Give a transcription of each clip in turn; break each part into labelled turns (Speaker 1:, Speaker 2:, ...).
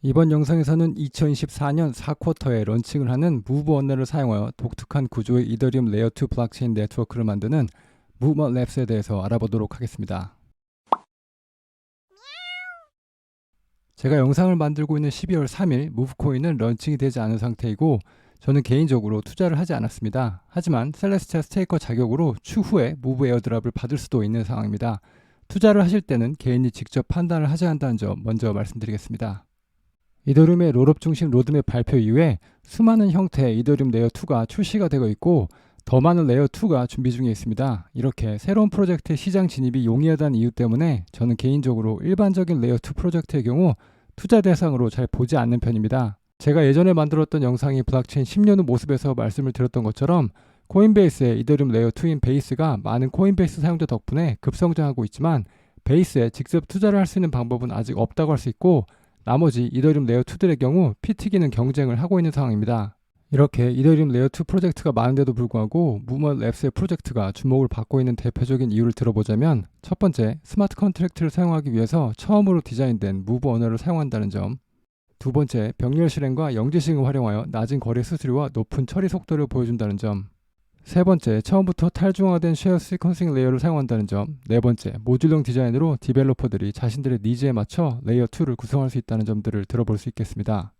Speaker 1: 이번 영상에서는 2024년 4쿼터에 런칭을 하는 무브 언어를 사용하여 독특한 구조의 이더리움 레이어2 블록체인 네트워크를 만드는 무브 랩스에 대해서 알아보도록 하겠습니다. 제가 영상을 만들고 있는 12월 3일 무브코인은 런칭이 되지 않은 상태이고 저는 개인적으로 투자를 하지 않았습니다. 하지만 셀레스티아 스테이커 자격으로 추후에 무브 에어드랍을 받을 수도 있는 상황입니다. 투자를 하실 때는 개인이 직접 판단을 하셔야 한다는 점 먼저 말씀드리겠습니다. 이더리움의 롤업 중심 로드맵 발표 이후에 수많은 형태의 이더리움 레이어2가 출시가 되고 있고 더 많은 레이어2가 준비 중에 있습니다. 이렇게 새로운 프로젝트의 시장 진입이 용이하다는 이유 때문에 저는 개인적으로 일반적인 레이어2 프로젝트의 경우 투자 대상으로 잘 보지 않는 편입니다. 제가 예전에 만들었던 영상이 블록체인 10년 후 모습에서 말씀을 드렸던 것처럼 코인베이스의 이더리움 레이어2인 베이스가 많은 코인베이스 사용자 덕분에 급성장하고 있지만 베이스에 직접 투자를 할 수 있는 방법은 아직 없다고 할 수 있고 나머지 이더리움 레이어2들의 경우 피 튀기는 경쟁을 하고 있는 상황입니다. 이렇게 이더리움 레이어2 프로젝트가 많은데도 불구하고 무브랩스의 프로젝트가 주목을 받고 있는 대표적인 이유를 들어보자면 첫 번째, 스마트 컨트랙트를 사용하기 위해서 처음으로 디자인된 무브 언어를 사용한다는 점. 두 번째, 병렬 실행과 영지 실행을 활용하여 낮은 거래 수수료와 높은 처리 속도를 보여준다는 점. 세 번째, 처음부터 탈중앙화된 쉐어 시퀀싱 레이어를 사용한다는 점. 네 번째, 모듈형 디자인으로 디벨로퍼들이 자신들의 니즈에 맞춰 레이어 2를 구성할 수 있다는 점들을 들어볼 수 있겠습니다.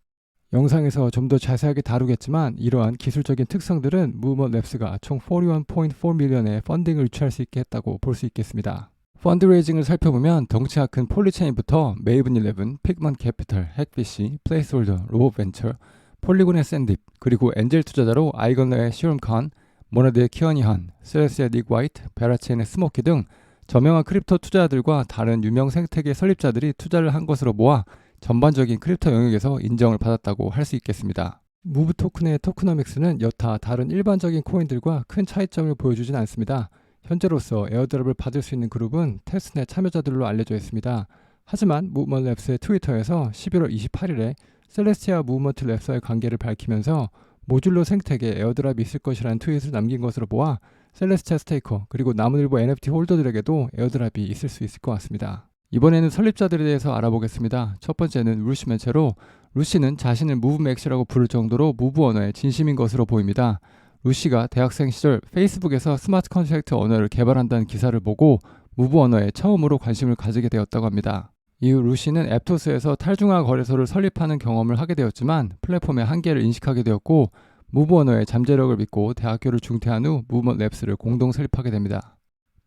Speaker 1: 영상에서 좀 더 자세하게 다루겠지만 이러한 기술적인 특성들은 무브랩스가 총 41.4 밀리언의 펀딩을 유치할 수 있게 했다고 볼 수 있겠습니다. 펀드레이징을 살펴보면 덩치가 큰 폴리체인부터 메이븐 11, 픽먼 캐피털, 핵비시, 플레이스홀더, 로봇벤처, 폴리곤의 샌딥, 그리고 엔젤 투자자로 아이건러의 시롬 칸, 모나드의 키어니 한, 셀레스의 닉 화이트, 베라체인의 스모키 등 저명한 크립토 투자자들과 다른 유명 생태계 설립자들이 투자를 한 것으로 모아 전반적인 크립토 영역에서 인정을 받았다고 할 수 있겠습니다. 무브 토큰의 토크너믹스는 여타 다른 일반적인 코인들과 큰 차이점을 보여주진 않습니다. 현재로서 에어드랍을 받을 수 있는 그룹은 테스트넷 참여자들로 알려져 있습니다. 하지만 무브먼트랩스의 트위터에서 11월 28일에 셀레스티아 무브먼트 랩스와의 관계를 밝히면서 모듈러 생태계에 에어드랍이 있을 것이라는 트윗을 남긴 것으로 보아 셀레스티아 스테이커 그리고 남은 일부 NFT 홀더들에게도 에어드랍이 있을 수 있을 것 같습니다. 이번에는 설립자들에 대해서 알아보겠습니다. 첫 번째는 루시 맨체로. 루시는 자신을 무브맥시라고 부를 정도로 무브 언어에 진심인 것으로 보입니다. 루시가 대학생 시절 페이스북에서 스마트 컨트랙트 언어를 개발한다는 기사를 보고 무브 언어에 처음으로 관심을 가지게 되었다고 합니다. 이후 루시는 앱토스에서 탈중앙 거래소를 설립하는 경험을 하게 되었지만 플랫폼의 한계를 인식하게 되었고 무브 언어의 잠재력을 믿고 대학교를 중퇴한 후 무브랩스를 공동 설립하게 됩니다.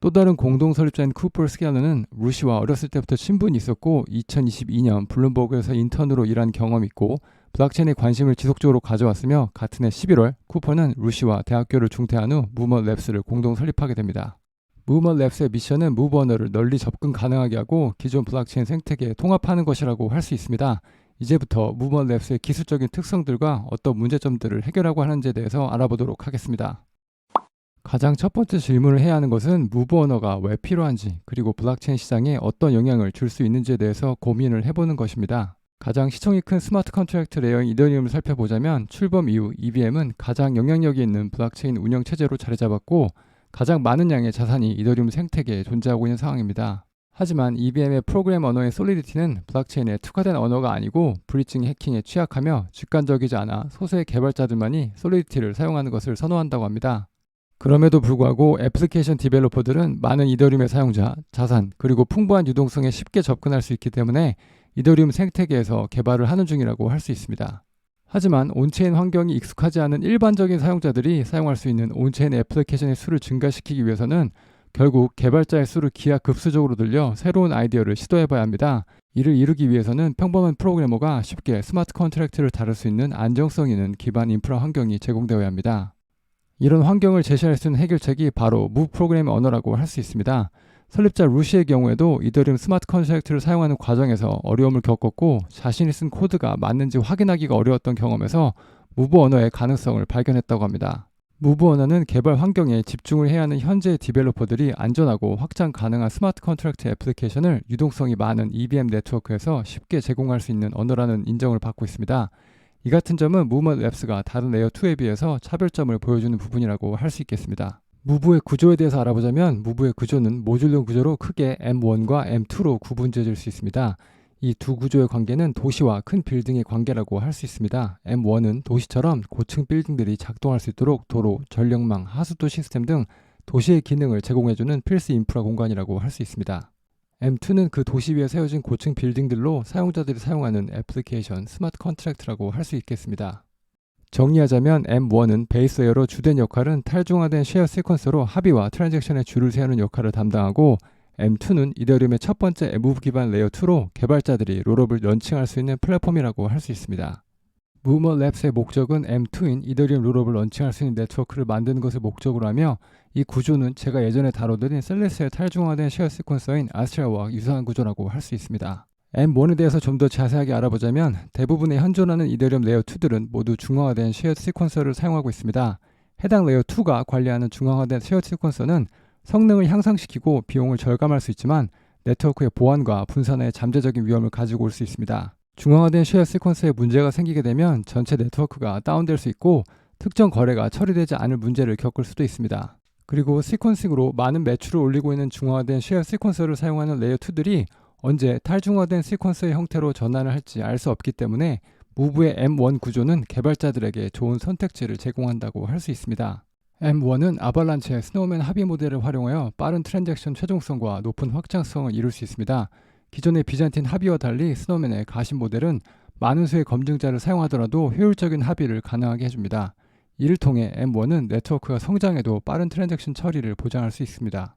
Speaker 1: 또 다른 공동 설립자인 쿠퍼 스캐너는 루시와 어렸을 때부터 친분이 있었고 2022년 블룸버그에서 인턴으로 일한 경험이 있고 블록체인에 관심을 지속적으로 가져왔으며 같은 해 11월 쿠퍼는 루시와 대학교를 중퇴한 후 무브랩스를 공동 설립하게 됩니다. 무브랩스의 미션은 무브 언어를 널리 접근 가능하게 하고 기존 블록체인 생태계에 통합하는 것이라고 할 수 있습니다. 이제부터 무브랩스의 기술적인 특성들과 어떤 문제점들을 해결하고 하는지에 대해서 알아보도록 하겠습니다. 가장 첫 번째 질문을 해야 하는 것은 무브 언어가 왜 필요한지 그리고 블록체인 시장에 어떤 영향을 줄 수 있는지에 대해서 고민을 해보는 것입니다. 가장 시총이 큰 스마트 컨트랙트 레이어인 이더리움을 살펴보자면 출범 이후 EVM은 가장 영향력이 있는 블록체인 운영 체제로 자리 잡았고 가장 많은 양의 자산이 이더리움 생태계에 존재하고 있는 상황입니다. 하지만 EVM의 프로그램 언어의 솔리디티는 블록체인에 특화된 언어가 아니고 브리칭 해킹에 취약하며 직관적이지 않아 소수의 개발자들만이 솔리디티를 사용하는 것을 선호한다고 합니다. 그럼에도 불구하고 애플리케이션 디벨로퍼들은 많은 이더리움의 사용자, 자산, 그리고 풍부한 유동성에 쉽게 접근할 수 있기 때문에 이더리움 생태계에서 개발을 하는 중이라고 할 수 있습니다. 하지만 온체인 환경이 익숙하지 않은 일반적인 사용자들이 사용할 수 있는 온체인 애플리케이션의 수를 증가시키기 위해서는 결국 개발자의 수를 기하급수적으로 늘려 새로운 아이디어를 시도해봐야 합니다. 이를 이루기 위해서는 평범한 프로그래머가 쉽게 스마트 컨트랙트를 다룰 수 있는 안정성 있는 기반 인프라 환경이 제공되어야 합니다. 이런 환경을 제시할 수 있는 해결책이 바로 무브 프로그램 언어라고 할 수 있습니다. 설립자 루시의 경우에도 이더리움 스마트 컨트랙트를 사용하는 과정에서 어려움을 겪었고 자신이 쓴 코드가 맞는지 확인하기가 어려웠던 경험에서 무브 언어의 가능성을 발견했다고 합니다. 무브 언어는 개발 환경에 집중을 해야 하는 현재 디벨로퍼들이 안전하고 확장 가능한 스마트 컨트랙트 애플리케이션을 유동성이 많은 EVM 네트워크에서 쉽게 제공할 수 있는 언어라는 인정을 받고 있습니다. 이 같은 점은 무브랩스가 다른 레이어2에 비해서 차별점을 보여주는 부분이라고 할 수 있겠습니다. 무브의 구조에 대해서 알아보자면 무브의 구조는 모듈형 구조로 크게 M1과 M2로 구분지어질 수 있습니다. 이 두 구조의 관계는 도시와 큰 빌딩의 관계라고 할 수 있습니다. M1은 도시처럼 고층 빌딩들이 작동할 수 있도록 도로, 전력망, 하수도 시스템 등 도시의 기능을 제공해주는 필수 인프라 공간이라고 할 수 있습니다. M2는 그 도시 위에 세워진 고층 빌딩들로 사용자들이 사용하는 애플리케이션, 스마트 컨트랙트라고 할 수 있겠습니다. 정리하자면 M1은 베이스 레이어로 주된 역할은 탈중화된 쉐어 시퀀서로 합의와 트랜잭션의 줄을 세우는 역할을 담당하고, M2는 이더리움의 첫 번째 무브 기반 레이어 2로 개발자들이 롤업을 런칭할 수 있는 플랫폼이라고 할 수 있습니다. 무브먼트 랩스의 목적은 M2인 이더리움 롤업을 런칭할 수 있는 네트워크를 만드는 것을 목적으로 하며, 이 구조는 제가 예전에 다뤄드린 셀레스의 탈중화된 쉐어 시퀀서인 아스트라와 유사한 구조라고 할 수 있습니다. M1에 대해서 좀 더 자세하게 알아보자면, 대부분의 현존하는 이더리움 레이어 2들은 모두 중앙화된 쉐어 시퀀서를 사용하고 있습니다. 해당 레이어 2가 관리하는 중앙화된 쉐어 시퀀서는 성능을 향상시키고 비용을 절감할 수 있지만 네트워크의 보안과 분산의 잠재적인 위험을 가지고 올 수 있습니다. 중앙화된 쉐어 시퀀서에 문제가 생기게 되면 전체 네트워크가 다운될 수 있고 특정 거래가 처리되지 않을 문제를 겪을 수도 있습니다. 그리고 시퀀싱으로 많은 매출을 올리고 있는 중앙화된 쉐어 시퀀서를 사용하는 레이어 2들이 언제 탈중화된 시퀀서의 형태로 전환을 할지 알 수 없기 때문에 무브의 M1 구조는 개발자들에게 좋은 선택지를 제공한다고 할 수 있습니다. M1은 아발란체의 스노우맨 합의 모델을 활용하여 빠른 트랜잭션 최종성과 높은 확장성을 이룰 수 있습니다. 기존의 비잔틴 합의와 달리 스노우맨의 가심 모델은 많은 수의 검증자를 사용하더라도 효율적인 합의를 가능하게 해줍니다. 이를 통해 M1은 네트워크가 성장해도 빠른 트랜잭션 처리를 보장할 수 있습니다.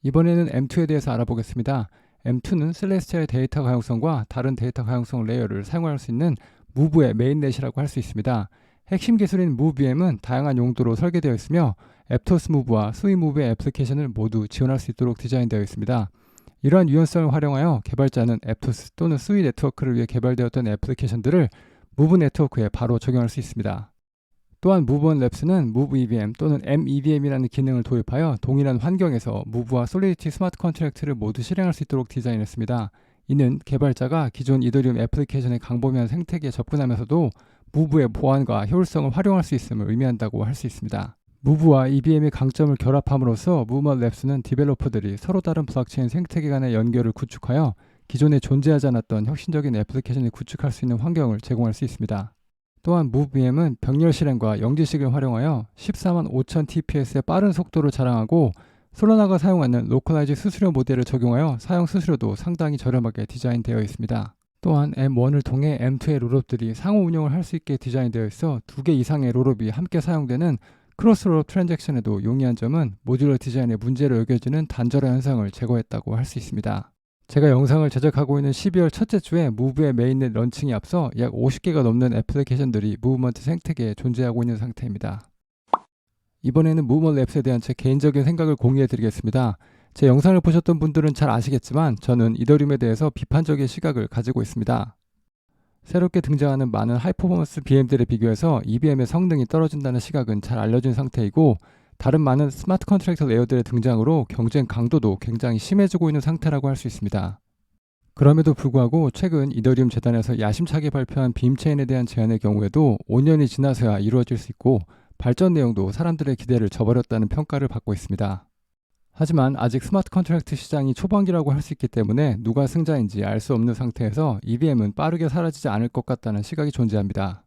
Speaker 1: 이번에는 M2에 대해서 알아보겠습니다. M2는 셀레스티아의 데이터 가용성과 다른 데이터 가용성 레이어를 사용할 수 있는 무브의 메인넷이라고 할 수 있습니다. 핵심 기술인 무브VM은 다양한 용도로 설계되어 있으며 애프터스 무브와 스위 무브의 애플리케이션을 모두 지원할 수 있도록 디자인되어 있습니다. 이러한 유연성을 활용하여 개발자는 애프터스 또는 스위 네트워크를 위해 개발되었던 애플리케이션들을 무브 네트워크에 바로 적용할 수 있습니다. 또한 무브먼트 랩스는 무브 EVM 또는 MEVM이라는 기능을 도입하여 동일한 환경에서 무브와 솔리디티 스마트 컨트랙트를 모두 실행할 수 있도록 디자인했습니다. 이는 개발자가 기존 이더리움 애플리케이션의 광범위한 생태계에 접근하면서도 무브의 보안과 효율성을 활용할 수 있음을 의미한다고 할 수 있습니다. 무브와 EVM의 강점을 결합함으로써 무브먼트 랩스는 디벨로퍼들이 서로 다른 블록체인 생태계 간의 연결을 구축하여 기존에 존재하지 않았던 혁신적인 애플리케이션을 구축할 수 있는 환경을 제공할 수 있습니다. 또한 무브VM은 병렬 실행과 영지식을 활용하여 145,000 TPS의 빠른 속도를 자랑하고 솔라나가 사용하는 로컬라이즈 수수료 모델을 적용하여 사용 수수료도 상당히 저렴하게 디자인되어 있습니다. 또한 M1을 통해 M2의 롤업들이 상호 운영을 할 수 있게 디자인되어 있어 2개 이상의 롤업이 함께 사용되는 크로스 롤업 트랜잭션에도 용이한 점은 모듈러 디자인의 문제로 여겨지는 단절화 현상을 제거했다고 할 수 있습니다. 제가 영상을 제작하고 있는 12월 첫째 주에 무브의 메인넷 런칭에 앞서 약 50개가 넘는 애플리케이션들이 무브먼트 생태계에 존재하고 있는 상태입니다. 이번에는 무브먼트 랩스에 대한 제 개인적인 생각을 공유해 드리겠습니다. 제 영상을 보셨던 분들은 잘 아시겠지만 저는 이더리움에 대해서 비판적인 시각을 가지고 있습니다. 새롭게 등장하는 많은 하이퍼포먼스 VM들에 비교해서 EVM의 성능이 떨어진다는 시각은 잘 알려진 상태이고, 다른 많은 스마트 컨트랙트 레이어들의 등장으로 경쟁 강도도 굉장히 심해지고 있는 상태라고 할 수 있습니다. 그럼에도 불구하고 최근 이더리움 재단에서 야심차게 발표한 빔체인에 대한 제안의 경우에도 5년이 지나서야 이루어질 수 있고 발전 내용도 사람들의 기대를 저버렸다는 평가를 받고 있습니다. 하지만 아직 스마트 컨트랙트 시장이 초반기라고 할 수 있기 때문에 누가 승자인지 알 수 없는 상태에서 EVM은 빠르게 사라지지 않을 것 같다는 시각이 존재합니다.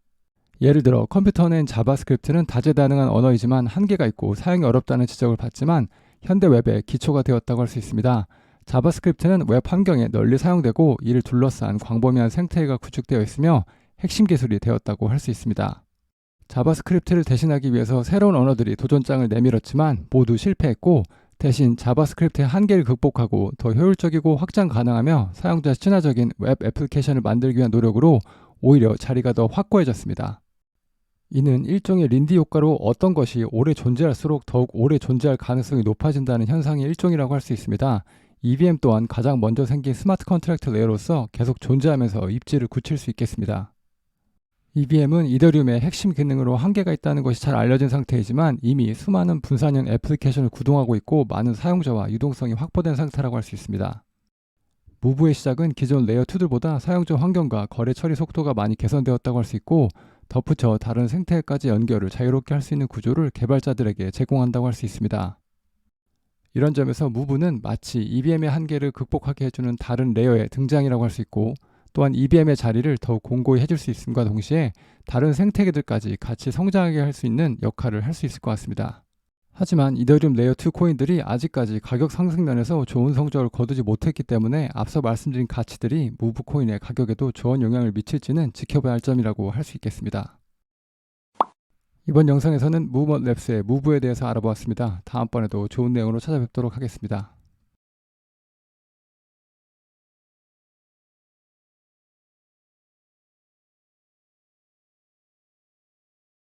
Speaker 1: 예를 들어 컴퓨터 낸 자바스크립트는 다재다능한 언어이지만 한계가 있고 사용이 어렵다는 지적을 받지만 현대 웹의 기초가 되었다고 할 수 있습니다. 자바스크립트는 웹 환경에 널리 사용되고 이를 둘러싼 광범위한 생태계가 구축되어 있으며 핵심 기술이 되었다고 할 수 있습니다. 자바스크립트를 대신하기 위해서 새로운 언어들이 도전장을 내밀었지만 모두 실패했고, 대신 자바스크립트의 한계를 극복하고 더 효율적이고 확장 가능하며 사용자 친화적인 웹 애플리케이션을 만들기 위한 노력으로 오히려 자리가 더 확고해졌습니다. 이는 일종의 린디 효과로 어떤 것이 오래 존재할수록 더욱 오래 존재할 가능성이 높아진다는 현상의 일종이라고 할 수 있습니다. EVM 또한 가장 먼저 생긴 스마트 컨트랙트 레이어로서 계속 존재하면서 입지를 굳힐 수 있겠습니다. EVM은 이더리움의 핵심 기능으로 한계가 있다는 것이 잘 알려진 상태이지만 이미 수많은 분산형 애플리케이션을 구동하고 있고 많은 사용자와 유동성이 확보된 상태라고 할 수 있습니다. 무브의 시작은 기존 레이어 2들보다 사용자 환경과 거래 처리 속도가 많이 개선되었다고 할 수 있고, 덧붙여 다른 생태계까지 연결을 자유롭게 할 수 있는 구조를 개발자들에게 제공한다고 할 수 있습니다. 이런 점에서 무브는 마치 EVM의 한계를 극복하게 해주는 다른 레이어의 등장이라고 할 수 있고, 또한 EVM의 자리를 더욱 공고히 해줄 수 있음과 동시에 다른 생태계들까지 같이 성장하게 할 수 있는 역할을 할 수 있을 것 같습니다. 하지만 이더리움 레이어2 코인들이 아직까지 가격 상승 면에서 좋은 성적을 거두지 못했기 때문에 앞서 말씀드린 가치들이 무브 코인의 가격에도 좋은 영향을 미칠지는 지켜봐야 할 점이라고 할 수 있겠습니다. 이번 영상에서는 무브먼트 랩스의 무브에 대해서 알아보았습니다. 다음번에도 좋은 내용으로 찾아뵙도록 하겠습니다.